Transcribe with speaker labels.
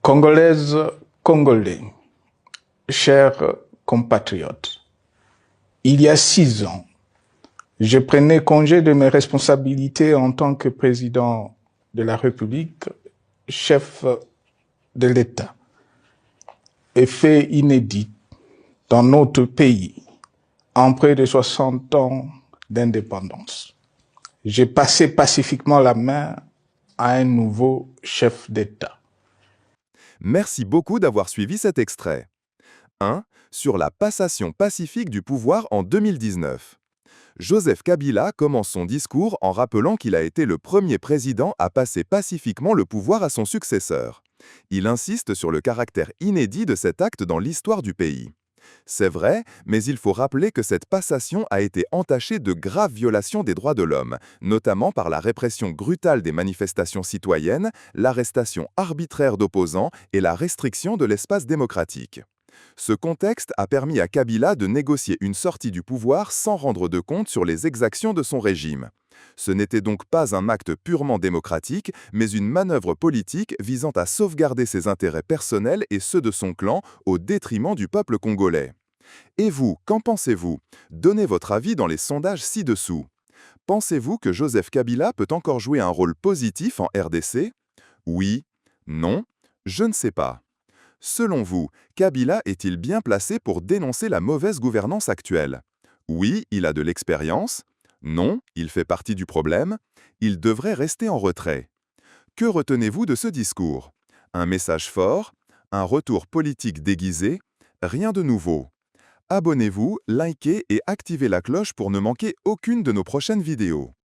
Speaker 1: Congolaises, Congolais, chers compatriotes, il y a 6 ans, je prenais congé de mes responsabilités en tant que président de la République, chef de l'État. Et fait inédit dans notre pays, en près de 60 ans d'indépendance. J'ai passé pacifiquement la main à un nouveau chef d'État.
Speaker 2: Merci beaucoup d'avoir suivi cet extrait. 1. Sur la passation pacifique du pouvoir en 2019. Joseph Kabila commence son discours en rappelant qu'il a été le premier président à passer pacifiquement le pouvoir à son successeur. Il insiste sur le caractère inédit de cet acte dans l'histoire du pays. C'est vrai, mais il faut rappeler que cette passation a été entachée de graves violations des droits de l'homme, notamment par la répression brutale des manifestations citoyennes, l'arrestation arbitraire d'opposants et la restriction de l'espace démocratique. Ce contexte a permis à Kabila de négocier une sortie du pouvoir sans rendre de compte sur les exactions de son régime. Ce n'était donc pas un acte purement démocratique, mais une manœuvre politique visant à sauvegarder ses intérêts personnels et ceux de son clan au détriment du peuple congolais. Et vous, qu'en pensez-vous? Donnez votre avis dans les sondages ci-dessous. Pensez-vous que Joseph Kabila peut encore jouer un rôle positif en RDC? Oui? Non? Je ne sais pas. Selon vous, Kabila est-il bien placé pour dénoncer la mauvaise gouvernance actuelle? Oui, il a de l'expérience. Non, il fait partie du problème. Il devrait rester en retrait. Que retenez-vous de ce discours? Un message fort? Un retour politique déguisé? Rien de nouveau. Abonnez-vous, likez et activez la cloche pour ne manquer aucune de nos prochaines vidéos.